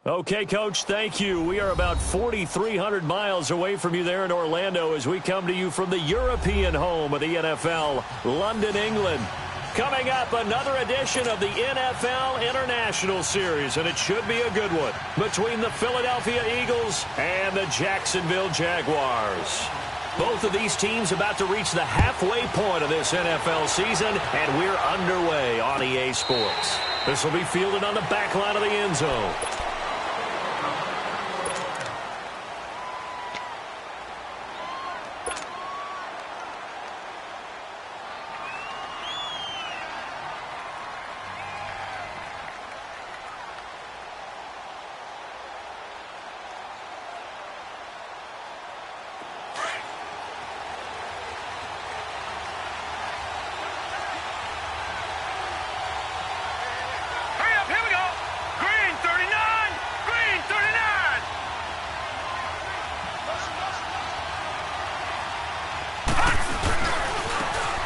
Okay, Coach, thank you. We are about 4,300 miles away from you there in Orlando as we come to you from the European home of the NFL, London, England. Coming up, another edition of the NFL International Series, and it should be a good one, between the Philadelphia Eagles and the Jacksonville Jaguars. Both of these teams about to reach the halfway point of this NFL season, and we're underway on EA Sports. This will be fielded on the back line of the end zone.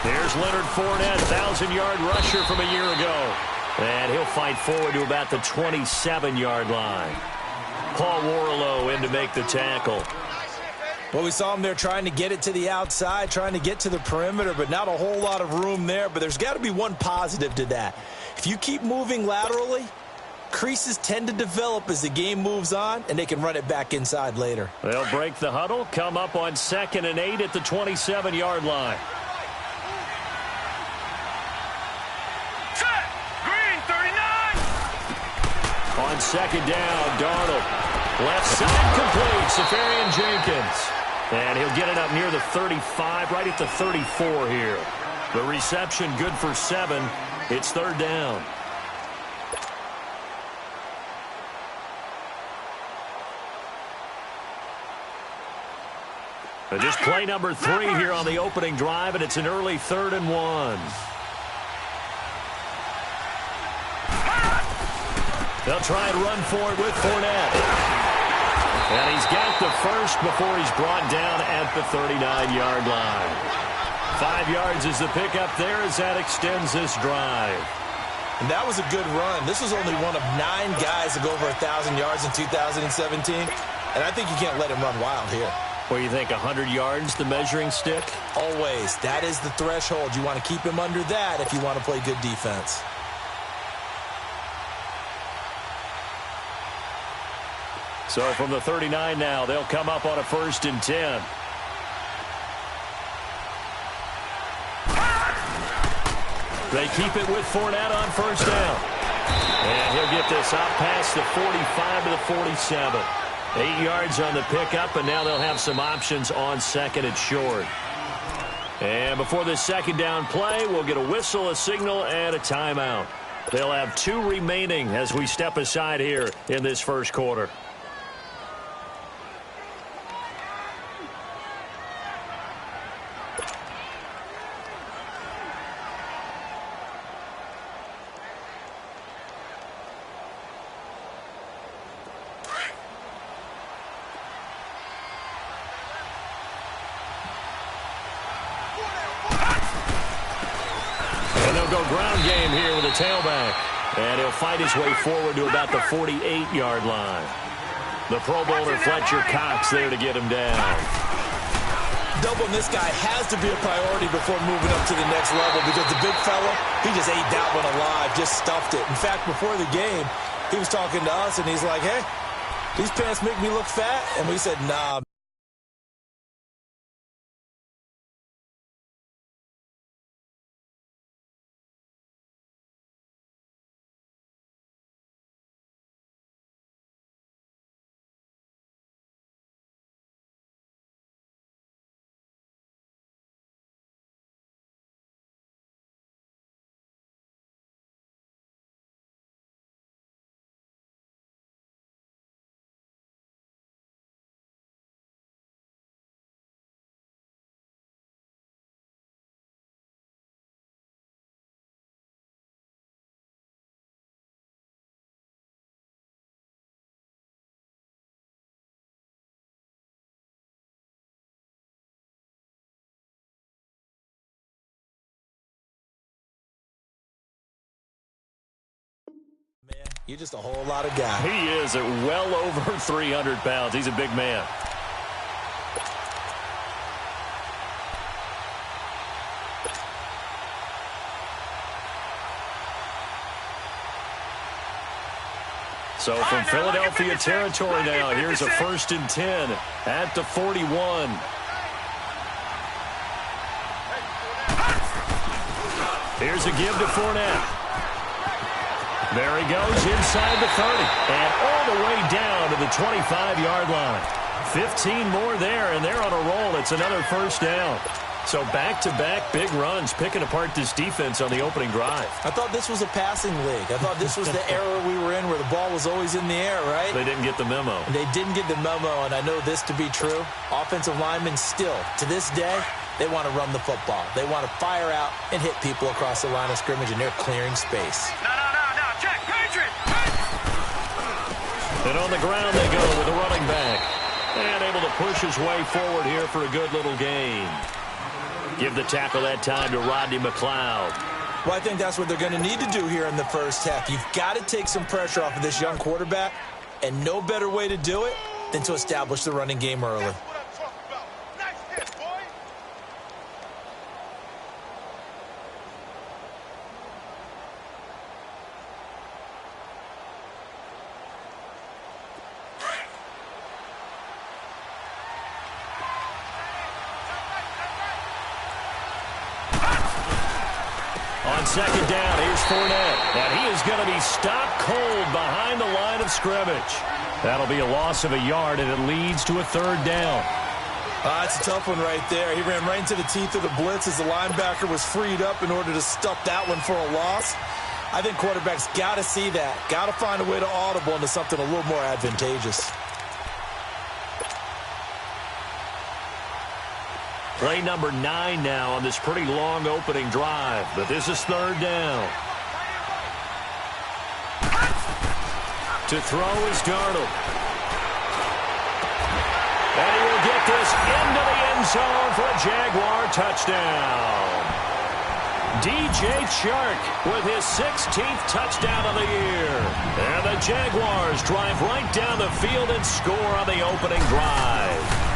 Here's Leonard Fournette, 1,000-yard rusher from a year ago. And he'll fight forward to about the 27-yard line. Paul Warlow in to make the tackle. Well, we saw him there trying to get it to the outside, trying to get to the perimeter, but not a whole lot of room there. But there's got to be one positive to that. If you keep moving laterally, creases tend to develop as the game moves on, and they can run it back inside later. They'll break the huddle, come up on 2nd and 8 at the 27-yard line. On 2nd down, Darnold. Left side complete, Safarian Jenkins. And he'll get it up near the 35, right at the 34 here. The reception good for 7. It's 3rd down. Just play number 3 here on the opening drive, and it's an early 3rd and 1. They'll try and run for it with Fournette. And he's got the first before he's brought down at the 39-yard line. 5 yards is the pickup there as that extends this drive. And that was a good run. This was only one of 9 guys to go over 1,000 yards in 2017. And I think you can't let him run wild here. What do you think, 100 yards, the measuring stick? Always. That is the threshold. You want to keep him under that if you want to play good defense. So from the 39 now, they'll come up on a 1st and 10. They keep it with Fournette on 1st down. And he'll get this out past the 45 to the 47. 8 yards on the pickup, and now they'll have some options on 2nd and short. And before this 2nd down play, we'll get a whistle, a signal, and a timeout. They'll have 2 remaining as we step aside here in this 1st quarter. Ground game here with a tailback. And he'll fight his way forward to about the 48-yard line. The Pro Bowler Fletcher Cox there to get him down. Doubling this guy has to be a priority before moving up to the next level because the big fella, he just ate that one alive, just stuffed it. In fact, before the game, he was talking to us, and he's like, hey, these pants make me look fat? And we said, nah, You're just a whole lot of guy. He is at well over 300 pounds. He's a big man. So from Philadelphia territory now, here's a 1st and 10 at the 41. Here's a give to Fournette. There he goes inside the 30 and all the way down to the 25-yard line. 15 more there, and they're on a roll. It's another 1st down. So back-to-back big runs, picking apart this defense on the opening drive. I thought this was a passing league. I thought this was the era we were in where the ball was always in the air, right? They didn't get the memo. They didn't get the memo, and I know this to be true. Offensive linemen still, to this day, they want to run the football. They want to fire out and hit people across the line of scrimmage, and they're clearing space. No, check, Patriot! And on the ground they go with a running back. And able to push his way forward here for a good little gain. Give the tackle that time to Rodney McLeod. Well, I think that's what they're going to need to do here in the first half. You've got to take some pressure off of this young quarterback, and no better way to do it than to establish the running game early. On 2nd down, here's Fournette. And he is going to be stopped cold behind the line of scrimmage. That'll be a loss of a yard, and it leads to a 3rd down. That's a tough one right there. He ran right into the teeth of the blitz as the linebacker was freed up in order to stuff that one for a loss. I think quarterbacks got to see that. Got to find a way to audible into something a little more advantageous. Play number 9 now on this pretty long opening drive. But this is 3rd down. To throw is Darnold. And he will get this into the end zone for a Jaguar touchdown. DJ Chark with his 16th touchdown of the year. And the Jaguars drive right down the field and score on the opening drive.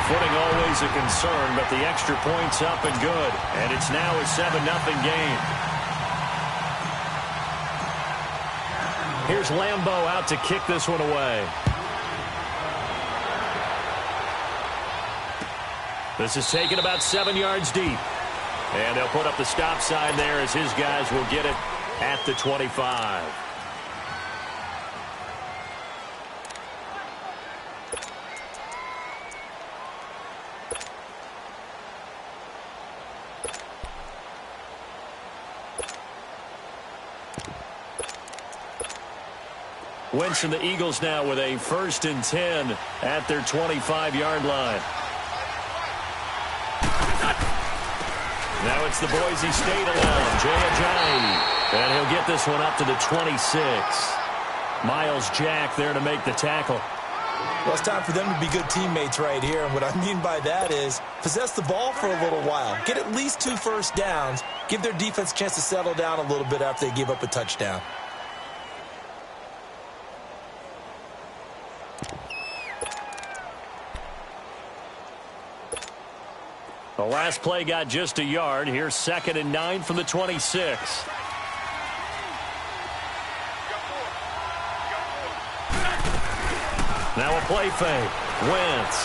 Footing always a concern, but the extra point's up and good. And it's now a 7-0 game. Here's Lambeau out to kick this one away. This is taken about 7 yards deep. And they'll put up the stop sign there as his guys will get it at the 25. Wentz and the Eagles now with a 1st and 10 at their 25-yard line. Now it's the Boise State alum, Jay Ajayi. And he'll get this one up to the 26. Miles Jack there to make the tackle. Well, it's time for them to be good teammates right here. And what I mean by that is possess the ball for a little while. Get at least 2 first downs. Give their defense a chance to settle down a little bit after they give up a touchdown. The last play got just a yard. Here's 2nd and 9 from the 26. Now a play fake. Wentz.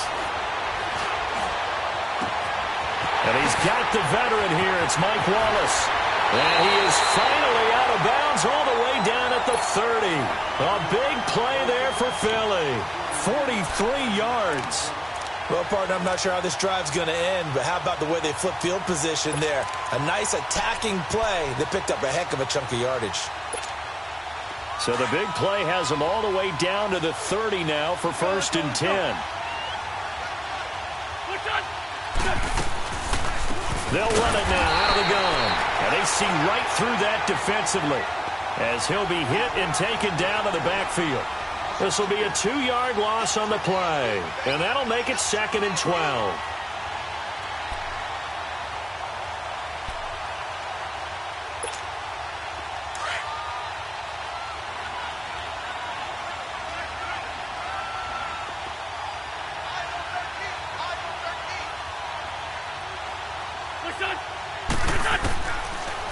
And he's got the veteran here. It's Mike Wallace. And he is finally out of bounds all the way down at the 30. A big play there for Philly. 43 yards. Well, partner, I'm not sure how this drive's going to end, but how about the way they flip field position there? A nice attacking play. They picked up a heck of a chunk of yardage. So the big play has them all the way down to the 30 now for 1st and 10. They'll run it now out of the gun. And they see right through that defensively as he'll be hit and taken down to the backfield. This will be a 2-yard loss on the play, and that'll make it 2nd and 12.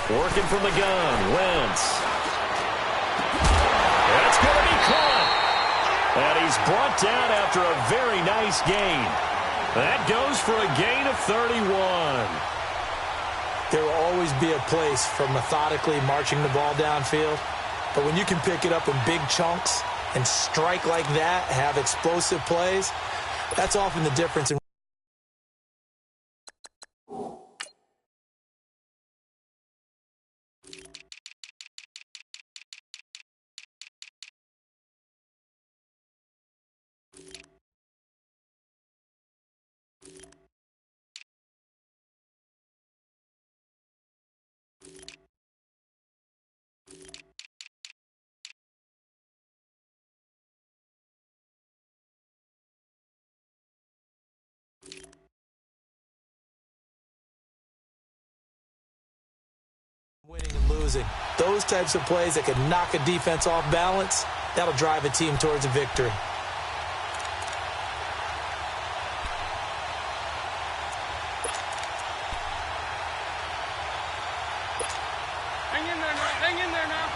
Working from the gun, Wentz. That's going to be caught. And he's brought down after a very nice gain. That goes for a gain of 31. There will always be a place for methodically marching the ball downfield. But when you can pick it up in big chunks and strike like that, have explosive plays, that's often the difference in winning and losing. Those types of plays that can knock a defense off balance, that'll drive a team towards a victory. Hang in there now. Hang in there now.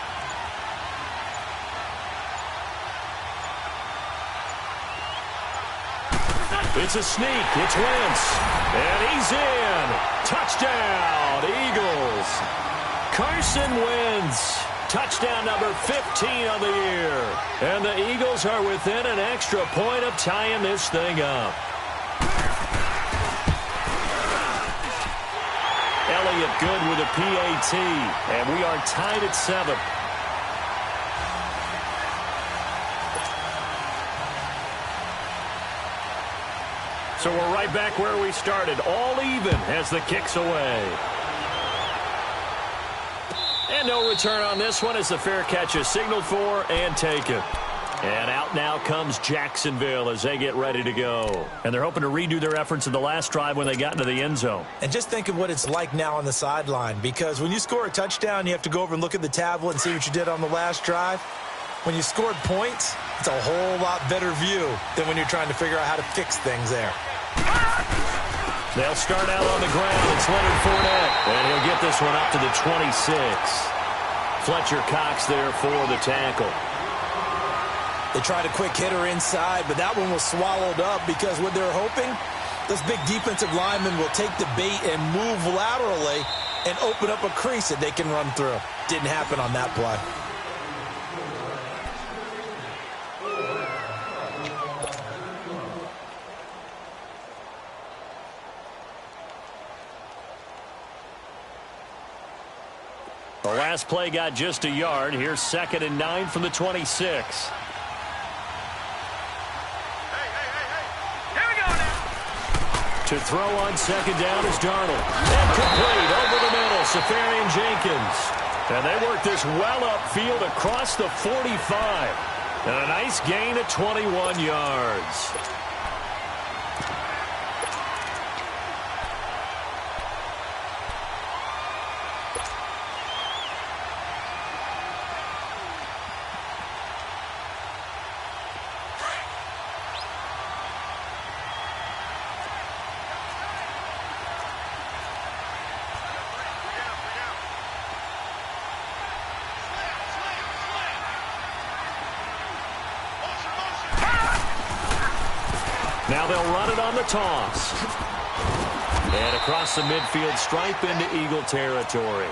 It's a sneak. It's Wentz. And he's in. Touchdown, Eagles. Carson Wentz. Touchdown number 15 on the year. And the Eagles are within an extra point of tying this thing up. Elliott good with a PAT. And we are tied at 7. So we're right back where we started, all even as the kick's away. And no return on this one as the fair catch is signaled for and taken. And out now comes Jacksonville as they get ready to go. And they're hoping to redo their efforts in the last drive when they got into the end zone. And just think of what it's like now on the sideline, because when you score a touchdown, you have to go over and look at the tablet and see what you did on the last drive. When you scored points, it's a whole lot better view than when you're trying to figure out how to fix things there. They'll start out on the ground. It's Leonard Fournette, and he'll get this one up to the 26. Fletcher Cox there for the tackle. They tried a quick hitter inside, but that one was swallowed up because what they're hoping, this big defensive lineman will take the bait and move laterally and open up a crease that they can run through. Didn't happen on that play. The last play got just a yard. Here's 2nd and 9 from the 26. Here we go now. To throw on 2nd down is Darnold. And complete over the middle, Safarian Jenkins. And they work this well upfield across the 45. And a nice gain of 21 yards. Now they'll run it on the toss. And across the midfield stripe into Eagle territory.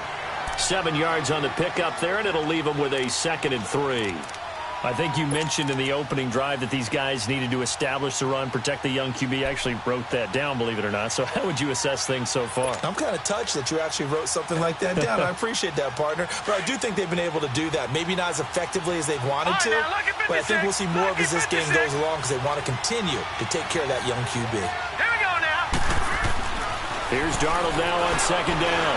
7 yards on the pickup there, and it'll leave them with a 2nd and 3. I think you mentioned in the opening drive that these guys needed to establish the run, protect the young QB. I actually wrote that down, believe it or not. So how would you assess things so far? I'm kind of touched that you actually wrote something like that down. I appreciate that, partner. But I do think they've been able to do that. Maybe not as effectively as they've wanted to, but I think we'll see more of as this game goes along because they want to continue to take care of that young QB. Here we go now. Here's Darnold now on 2nd down.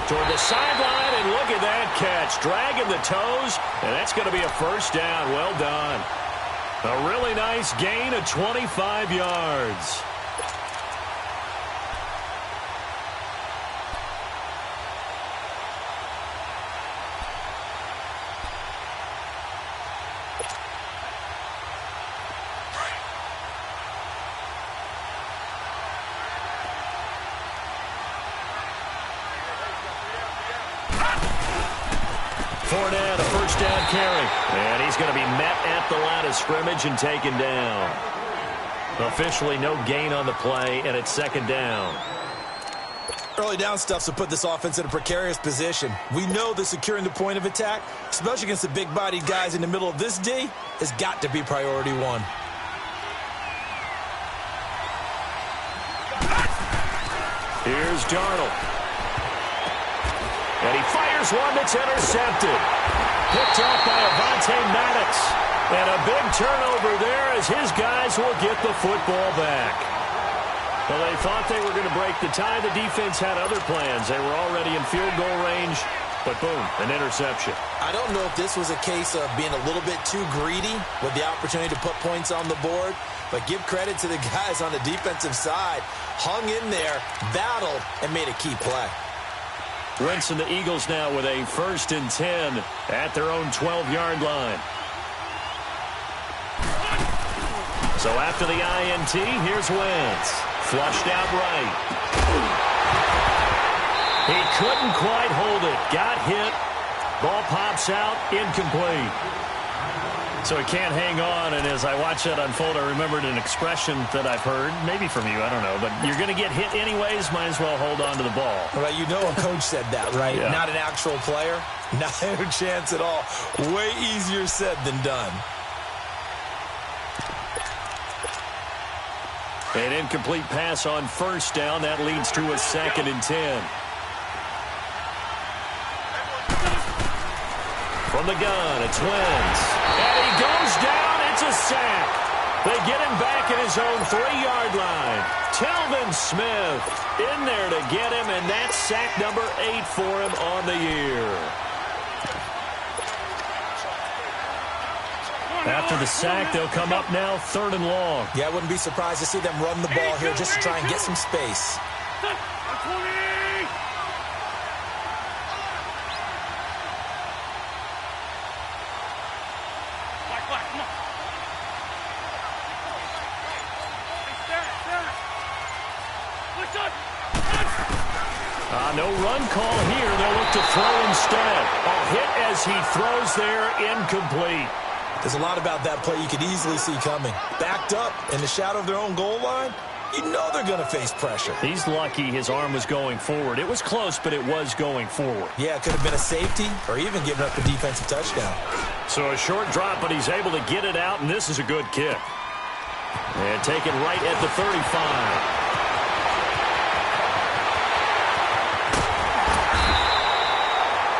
Toward the sideline, and look at that catch. Dragging the toes, and that's going to be a 1st down. Well done. A really nice gain of 25 yards. down carry. And he's going to be met at the line of scrimmage and taken down. Officially no gain on the play, and it's second down. Early down stuff will put this offense in a precarious position. We know that securing the point of attack, especially against the big-bodied guys in the middle of this D, has got to be priority one. Here's Darnold. And he fires one that's intercepted. Picked off by Avonte Maddox. And a big turnover there as his guys will get the football back. Well, they thought they were going to break the tie. The defense had other plans. They were already in field goal range, but boom, an interception. I don't know if this was a case of being a little bit too greedy with the opportunity to put points on the board, but give credit to the guys on the defensive side. Hung in there, battled, and made a key play. Wentz and the Eagles now with a 1st and 10 at their own 12-yard line. So after the INT, here's Wentz. Flushed out right. He couldn't quite hold it. Got hit. Ball pops out. Incomplete. So he can't hang on, and as I watch that unfold, I remembered an expression that I've heard, maybe from you, I don't know, but you're going to get hit anyways, might as well hold on to the ball. Right, you know a coach said that, right? Yeah. Not an actual player. Not a chance at all. Way easier said than done. An incomplete pass on 1st down. That leads to a 2nd and 10. From the gun, it's Wentz. And he goes down. It's a sack. They get him back at his own 3-yard line. Telvin Smith in there to get him, and that's sack number 8 for him on the year. After the sack, they'll come up now 3rd and long. Yeah, I wouldn't be surprised to see them run the ball here just to try and get some space. No run call here. They'll look to throw instead. A hit as he throws there, incomplete. There's a lot about that play you could easily see coming. Backed up in the shadow of their own goal line, you know they're going to face pressure. He's lucky his arm was going forward. It was close, but it was going forward. Yeah, it could have been a safety or even given up a defensive touchdown. So a short drop, but he's able to get it out, and this is a good kick. And taken right at the 35.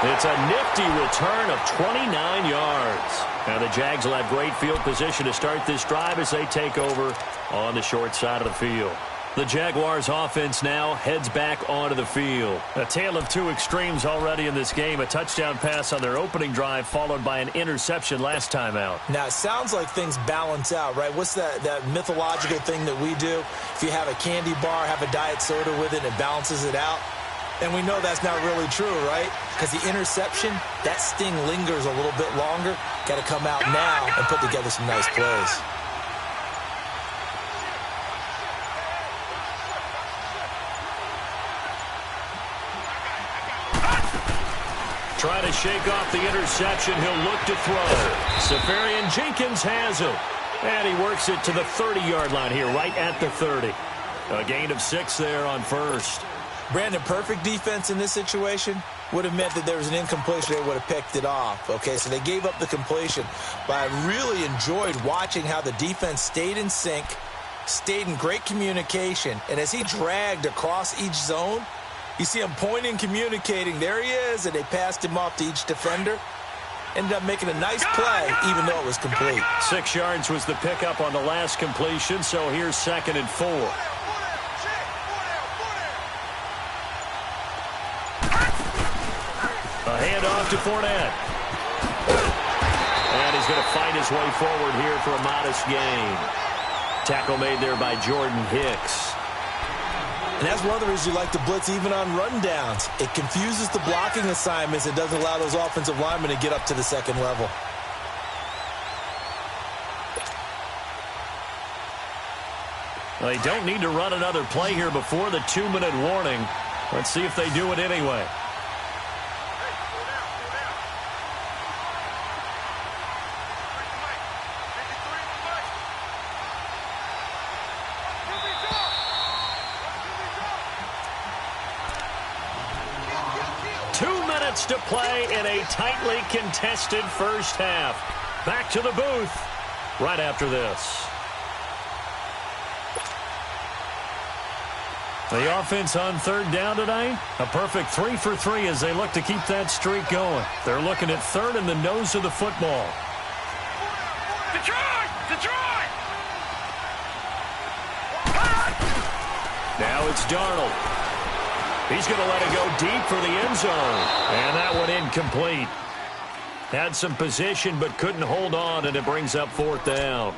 It's a nifty return of 29 yards. Now the Jags will have great field position to start this drive as they take over on the short side of the field. The Jaguars offense now heads back onto the field. A tale of two extremes already in this game. A touchdown pass on their opening drive followed by an interception last time out. Now, it sounds like things balance out, right? What's that mythological thing that we do? If you have a candy bar, have a diet soda with it, it balances it out. And we know that's not really true, right? Because the interception, that sting lingers a little bit longer. Got to come out now and put together some nice plays. Trying to shake off the interception. He'll look to throw. Safarian Jenkins has it. And he works it to the 30-yard line here, right at the 30. A gain of 6 there on 1st. Brandon, perfect defense in this situation would have meant that there was an incompletion. They would have picked it off. Okay, so they gave up the completion. But I really enjoyed watching how the defense stayed in sync, stayed in great communication, and as he dragged across each zone, you see him pointing, communicating. There he is, and they passed him off to each defender. Ended up making a nice play, even though it was complete. 6 yards was the pickup on the last completion, so here's 2nd and 4. A handoff to Fournette. And he's going to fight his way forward here for a modest gain. Tackle made there by Jordan Hicks. And that's one of the reasons you like to blitz even on rundowns. It confuses the blocking assignments. It doesn't allow those offensive linemen to get up to the second level. Well, they don't need to run another play here before the 2-minute warning. Let's see if they do it anyway. minutes to play in a tightly contested first half. Back to the booth right after this. The offense on third down tonight, a perfect 3 for 3 as they look to keep that streak going. They're looking at third in the nose of the football. Detroit! Detroit! Now it's Darnold. He's going to let it go deep for the end zone. And that one incomplete. Had some position but couldn't hold on, and it brings up fourth down.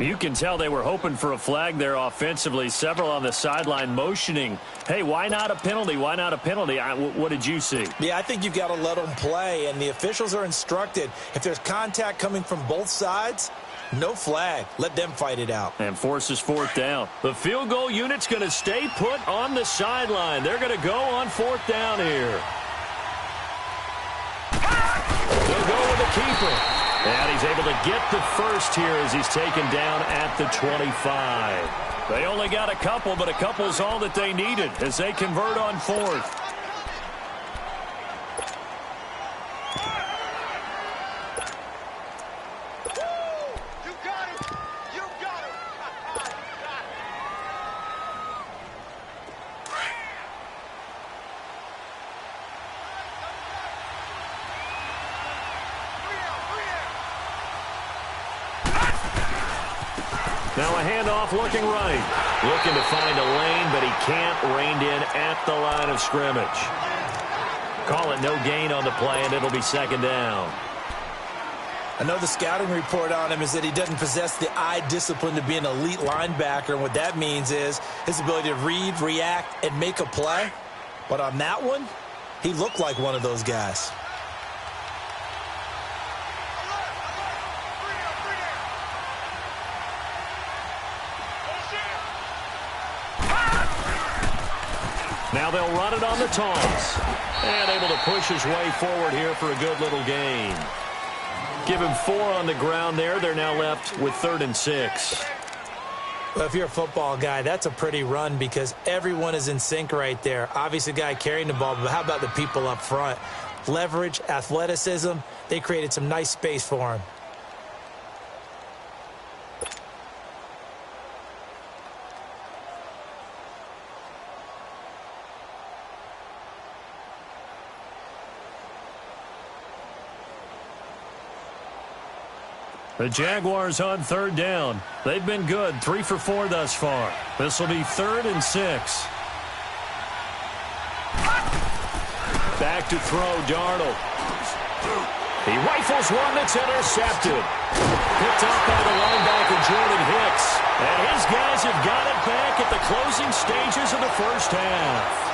You can tell they were hoping for a flag there offensively. Several on the sideline motioning, hey, why not a penalty? Why not a penalty? What did you see? Yeah, I think you've got to let them play, and the officials are instructed. If there's contact coming from both sides, no flag. Let them fight it out. And forces fourth down. The field goal unit's going to stay put on the sideline. They're going to go on fourth down here. They'll go with the keeper. And he's able to get the first here as he's taken down at the 25. They only got a couple, but a couple's all that they needed as they convert on fourth. Now a handoff looking right. Looking to find a lane, but he can't rein in at the line of scrimmage. Call it no gain on the play, and it'll be second down. I know the scouting report on him is that he doesn't possess the eye discipline to be an elite linebacker. And what that means is his ability to read, react, and make a play. But on that one, he looked like one of those guys. Now they'll run it on the toss. And able to push his way forward here for a good little gain. Give him 4 on the ground there. They're now left with 3rd and 6. Well, if you're a football guy, that's a pretty run because everyone is in sync right there. Obviously, the guy carrying the ball, but how about the people up front? Leverage, athleticism, they created some nice space for him. The Jaguars on 3rd down. They've been good, 3 for 4 thus far. This will be 3rd and 6. Back to throw, Darnold. He rifles one that's intercepted. Picked up by the linebacker, Jordan Hicks. And his guys have got it back at the closing stages of the first half.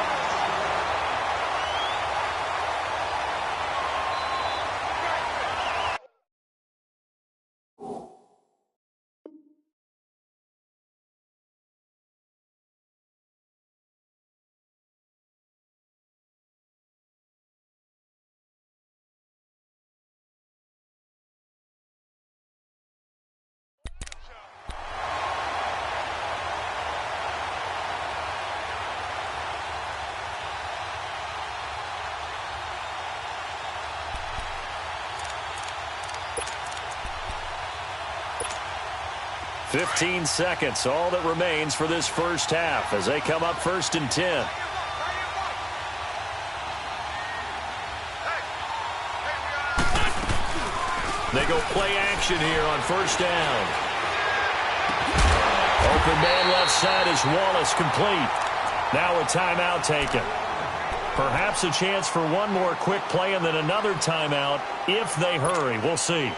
"15 seconds, all that remains for this first half as they come up 1st and 10. They go play action here on 1st down. Open man left side is Wallace, complete. Now a timeout taken. Perhaps a chance for one more quick play and then another timeout if they hurry. We'll see.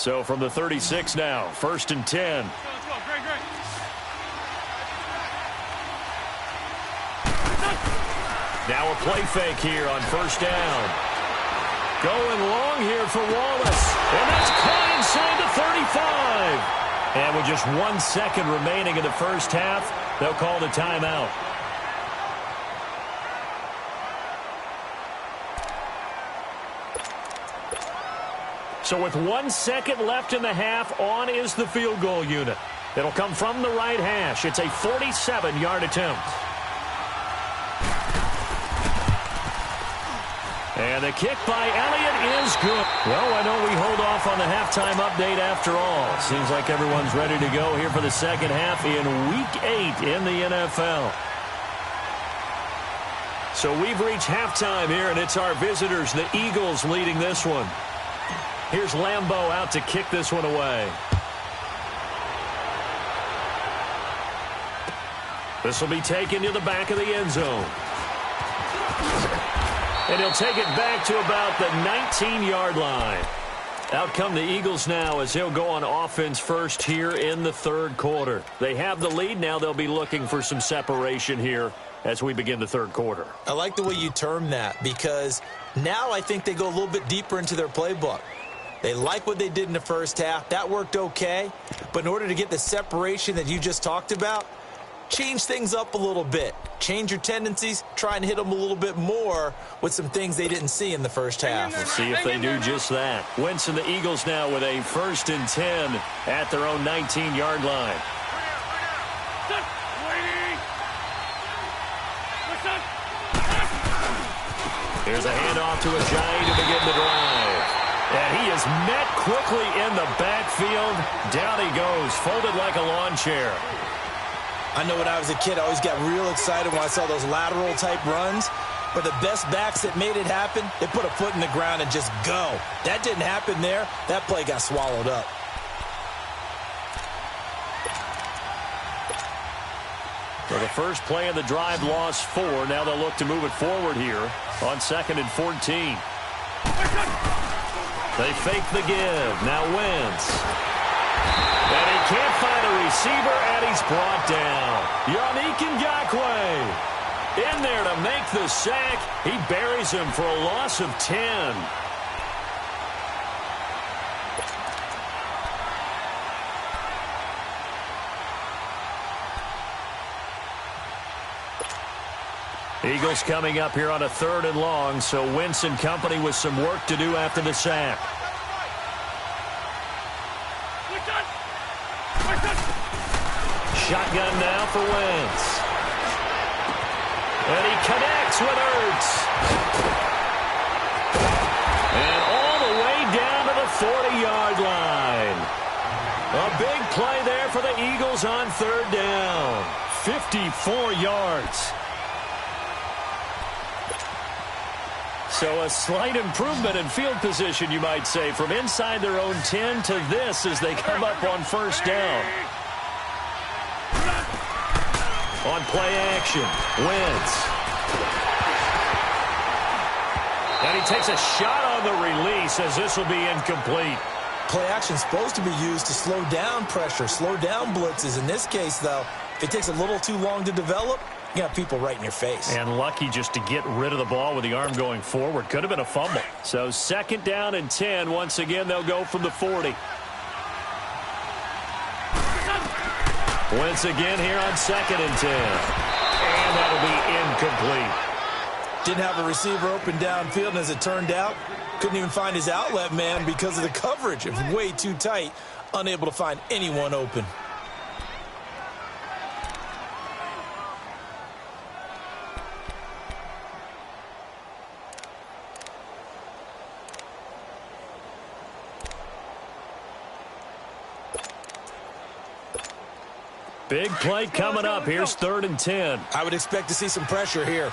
So from the 36 now, 1st and 10. Let's go. Great, great. Now a play fake here on 1st down. Going long here for Wallace. And that's caught inside the 35. And with just 1 second remaining in the first half, they'll call the timeout. So with 1 second left in the half, on is the field goal unit. It'll come from the right hash. It's a 47-yard attempt. And the kick by Elliott is good. Well, I know we hold off on the halftime update after all. Seems like everyone's ready to go here for the second half in Week 8 in the NFL. So we've reached halftime here, and it's our visitors, the Eagles, leading this one. Here's Lambeau out to kick this one away. This will be taken to the back of the end zone. And he'll take it back to about the 19-yard line. Out come the Eagles now as they'll go on offense first here in the third quarter. They have the lead. Now they'll be looking for some separation here as we begin the third quarter. I like the way you term that because now I think they go a little bit deeper into their playbook. They like what they did in the first half. That worked okay. But in order to get the separation that you just talked about, change things up a little bit. Change your tendencies. Try and hit them a little bit more with some things they didn't see in the first half. We'll see if they do just that. Wentz and the Eagles now with a 1st and 10 at their own 19-yard line. Here's a handoff to Ajayi to begin the drive. And he is met quickly in the backfield. Down he goes, folded like a lawn chair. I know when I was a kid, I always got real excited when I saw those lateral-type runs. But the best backs that made it happen, they put a foot in the ground and just go. That didn't happen there. That play got swallowed up. So the first play of the drive lost 4. Now they'll look to move it forward here on 2nd and 14. They fake the give. Now Wentz. And he can't find a receiver, and he's brought down. Yannick Ngakoue in there to make the sack. He buries him for a loss of 10. Eagles coming up here on a 3rd and long, so Wentz and company with some work to do after the sack. Shotgun now for Wentz. And he connects with Ertz. And all the way down to the 40-yard line. A big play there for the Eagles on 3rd down. 54 yards. So a slight improvement in field position, you might say, from inside their own 10 to this as they come up on 1st down. On play action, Wentz. And he takes a shot on the release as this will be incomplete. Play action is supposed to be used to slow down pressure, slow down blitzes. In this case, though, if it takes a little too long to develop, you got people right in your face. And lucky just to get rid of the ball with the arm going forward. Could have been a fumble. So 2nd down and 10. Once again, they'll go from the 40. Once again here on 2nd and 10. And that'll be incomplete. Didn't have a receiver open downfield, and as it turned out, couldn't even find his outlet man because of the coverage. It was way too tight, unable to find anyone open. Big play coming up. Here's 3rd and 10. I would expect to see some pressure here.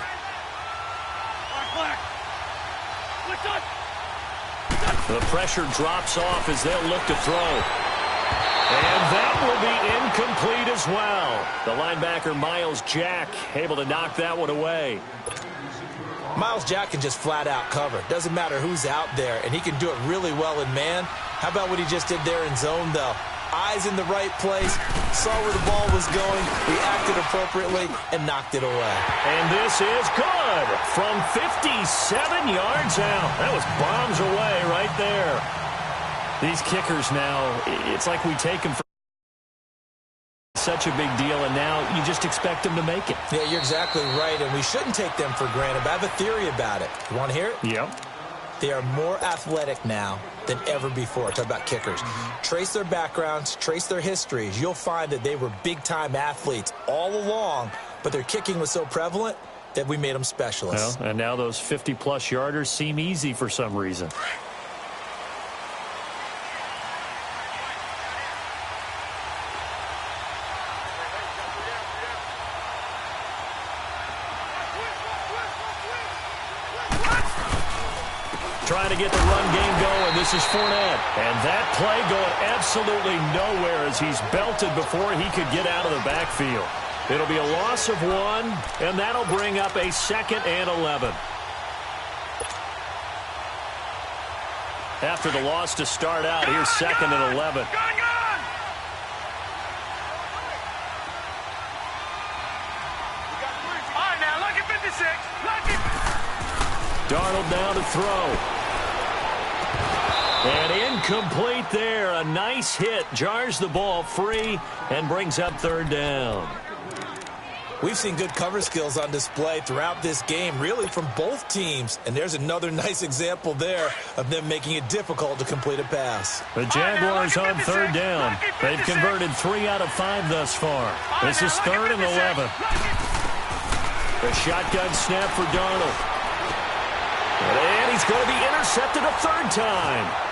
The pressure drops off as they'll look to throw. And that will be incomplete as well. The linebacker, Miles Jack, able to knock that one away. Miles Jack can just flat out cover. Doesn't matter who's out there, and he can do it really well in man. How about what he just did there in zone, though? Eyes in the right place, saw where the ball was going, reacted appropriately, and knocked it away. And this is good from 57 yards out. That was bombs away right there. These kickers now, it's like we take them for such a big deal, and now you just expect them to make it. Yeah, you're exactly right, and we shouldn't take them for granted, but I have a theory about it. You want to hear it? Yep. They are more athletic now than ever before. Talk about kickers. Trace their backgrounds, trace their histories. You'll find that they were big-time athletes all along, but their kicking was so prevalent that we made them specialists. Well, and now those 50-plus yarders seem easy for some reason. Trying to get the run game going. This is Fournette. And that play going absolutely nowhere as he's belted before he could get out of the backfield. It'll be a loss of 1, and that'll bring up a 2nd and 11. After the loss to start out, here's 2nd and 11. All right, now, look at 56. Look at... Darnold now to throw. And incomplete there. A nice hit. Jars the ball free and brings up 3rd down. We've seen good cover skills on display throughout this game, really from both teams. And there's another nice example there of them making it difficult to complete a pass. The Jaguars on 3rd down. They've converted 3 out of 5 thus far. This is 3rd and 11. The shotgun snap for Darnold. And he's going to be intercepted a 3rd time.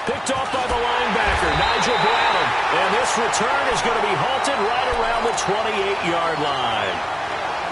Picked off by the linebacker, Nigel Brown. And this return is going to be halted right around the 28-yard line.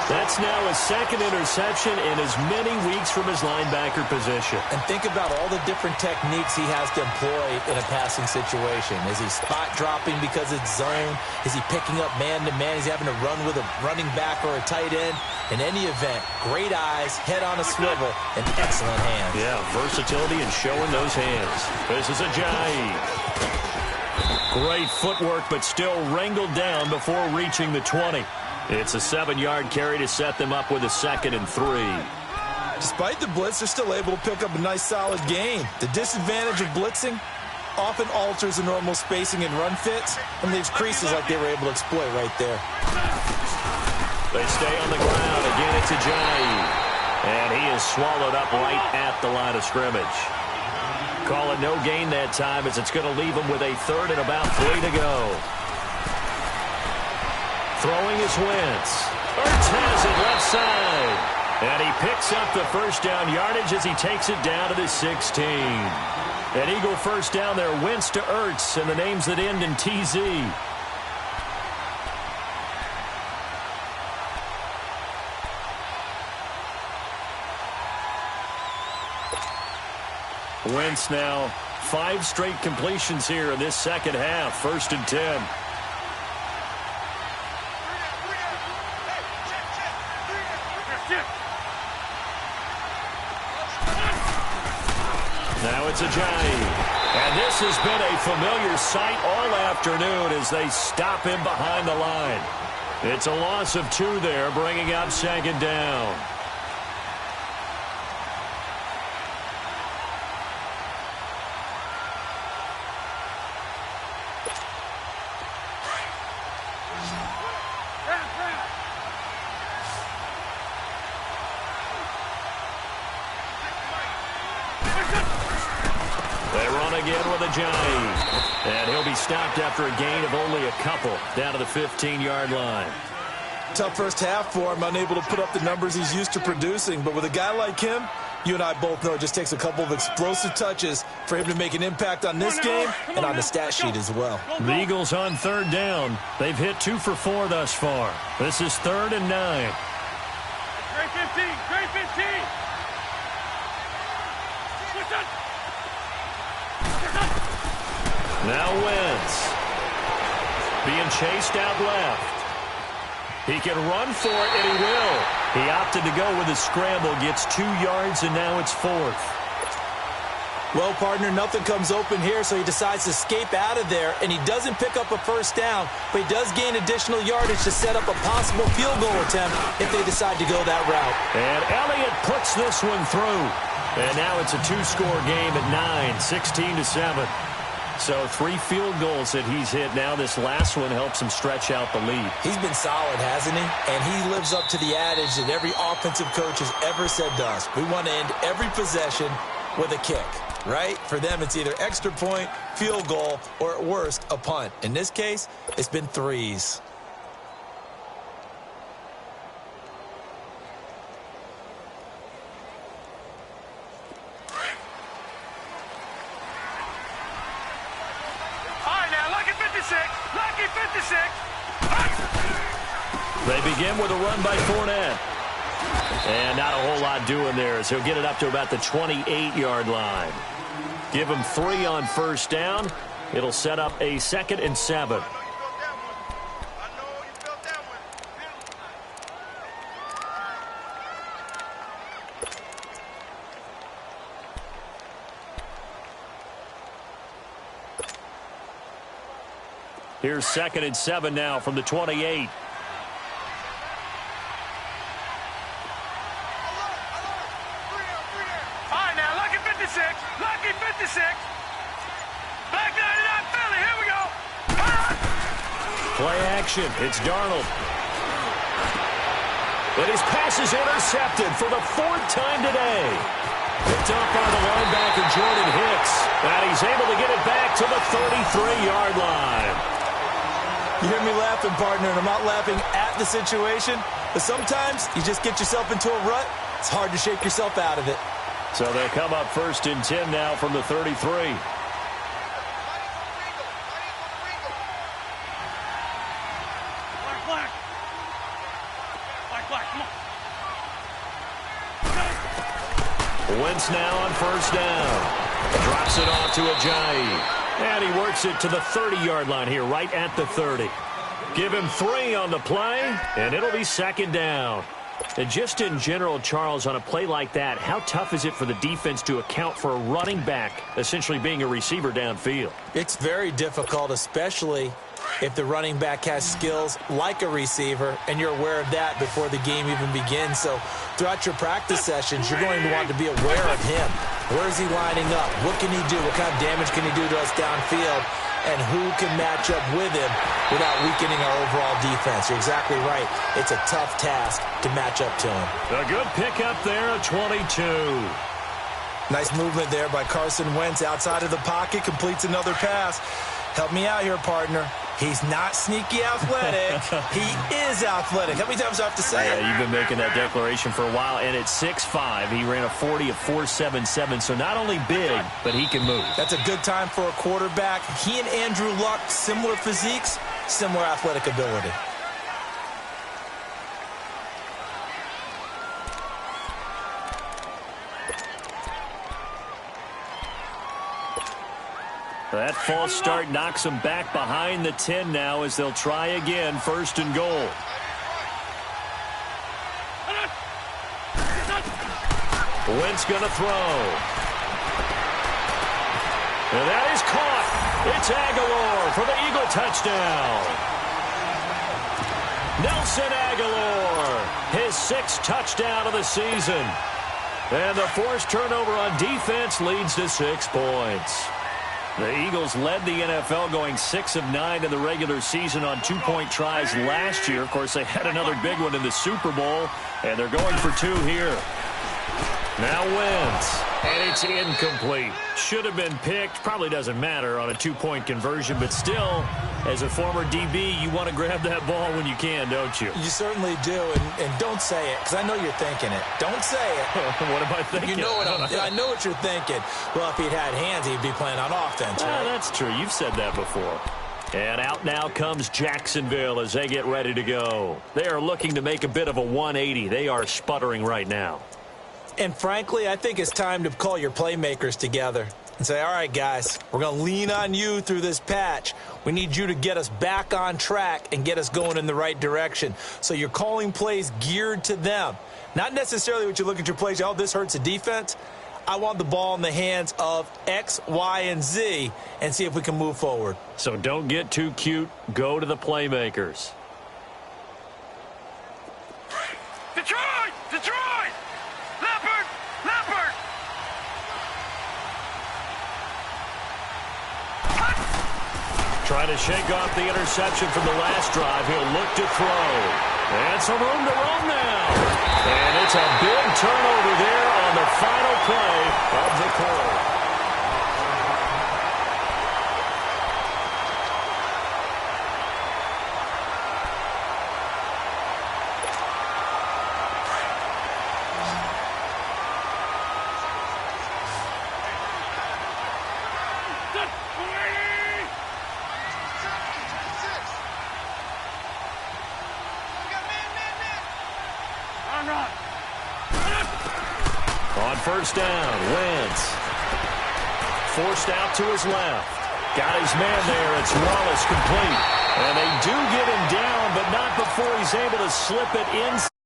That's now his 2nd interception in as many weeks from his linebacker position. And think about all the different techniques he has to employ in a passing situation. Is he spot dropping because it's zone? Is he picking up man-to-man? He's having to run with a running back or a tight end. In any event, great eyes, head on a swivel, and excellent hands. Yeah, versatility and showing those hands. This is Ajayi. Great footwork, but still wrangled down before reaching the 20. It's a 7-yard carry to set them up with a 2nd and 3. Despite the blitz, they're still able to pick up a nice, solid gain. The disadvantage of blitzing often alters the normal spacing and run fits and leaves creases like they were able to exploit right there. They stay on the ground. Again, it's Ajayi. And he is swallowed up right at the line of scrimmage. Call it no gain that time as it's going to leave him with a 3rd and about 3 to go. Throwing is Wentz. Ertz has it left side. And he picks up the 1st down yardage as he takes it down to the 16. An Eagle 1st down there. Wentz to Ertz and the names that end in TZ. Wentz now 5 straight completions here in this 2nd half. 1st and 10. Now it's Ajayi. And this has been a familiar sight all afternoon as they stop him behind the line. It's a loss of 2 there, bringing up 2nd down. Again with Ajayi. And he'll be stopped after a gain of only a couple down to the 15-yard line. Tough first half for him, unable to put up the numbers he's used to producing. But with a guy like him, you and I both know it just takes a couple of explosive touches for him to make an impact on this game and on the stat sheet as well. The Eagles on 3rd down. They've hit 2 for 4 thus far. This is 3rd and 9. Great 15. Great 15. Now Wentz. Being chased out left. He can run for it, and he will. He opted to go with a scramble, gets 2 yards, and now it's 4th. Well, partner, nothing comes open here, so he decides to escape out of there, and he doesn't pick up a 1st down, but he does gain additional yardage to set up a possible field goal attempt if they decide to go that route. And Elliott puts this one through. And now it's a 2-score game at 9, 16-7. So 3 field goals that he's hit. Now this last one helps him stretch out the lead. He's been solid, hasn't he? And he lives up to the adage that every offensive coach has ever said to us. We want to end every possession with a kick, right? For them, it's either extra point, field goal, or at worst, a punt. In this case, it's been threes. Lucky 56. They begin with a run by Fournette. And not a whole lot doing there, so he'll get it up to about the 28-yard line. Give him 3 on first down. It'll set up a 2nd and 7. Here's 2nd and 7 now from the 28. Lucky 56. Back 99 Philly. Here we go. Play action. It's Darnold. But his pass is intercepted for the 4th time today. Picked up by the linebacker Jordan Hicks. And he's able to get it back to the 33-yard line. You hear me laughing, partner, and I'm not laughing at the situation. But sometimes you just get yourself into a rut. It's hard to shake yourself out of it. So they'll come up 1st and 10 now from the 33. Black. Come on. Wentz now on first down. Drops it off to Ajayi. And he works it to the 30-yard line here, right at the 30. Give him 3 on the play, and it'll be 2nd down. And just in general, Charles, on a play like that, how tough is it for the defense to account for a running back essentially being a receiver downfield? It's very difficult, especially if the running back has skills like a receiver, and you're aware of that before the game even begins. So throughout your practice sessions, you're going to want to be aware of him. Where is he lining up? What can he do? What kind of damage can he do to us downfield? And who can match up with him without weakening our overall defense? You're exactly right. It's a tough task to match up to him. A good pickup there, a 22. Nice movement there by Carson Wentz outside of the pocket, completes another pass. Help me out here, partner. He's not sneaky athletic. He is athletic. How many times do I have to say it? Yeah, you've been making that declaration for a while. And at 6'5", he ran a 40 of 4.77. So not only big, but he can move. That's a good time for a quarterback. He and Andrew Luck, similar physiques, similar athletic ability. That false start knocks them back behind the 10 now as they'll try again, 1st and goal. Wentz gonna throw. And that is caught. It's Aguilar for the Eagle touchdown. Nelson Aguilar, his 6th touchdown of the season. And the forced turnover on defense leads to 6 points. The Eagles led the NFL going 6 of 9 in the regular season on 2-point tries last year. Of course, they had another big one in the Super Bowl, and they're going for 2 here. Now Wentz, and it's incomplete. Should have been picked. Probably doesn't matter on a 2-point conversion, but still, as a former DB, you want to grab that ball when you can, don't you? You certainly do, and don't say it, because I know you're thinking it. Don't say it. What am I thinking? You know what I know what you're thinking. Well, if he'd had hands, he'd be playing on offense, right? That's true. You've said that before. And out now comes Jacksonville as they get ready to go. They are looking to make a bit of a 180. They are sputtering right now. And frankly, I think it's time to call your playmakers together and say, all right, guys, we're going to lean on you through this patch. We need you to get us back on track and get us going in the right direction. So you're calling plays geared to them. Not necessarily what you look at your plays, oh, this hurts the defense. I want the ball in the hands of X, Y, and Z and see if we can move forward. So don't get too cute. Go to the playmakers. Detroit! Leopard! Trying to shake off the interception from the last drive. He'll look to throw. And some room to roam now. And it's a big turnover there on the final play of the quarter. On first down, Wentz. Forced out to his left. Got his man there. It's Wallace complete. And they do get him down, but not before he's able to slip it in.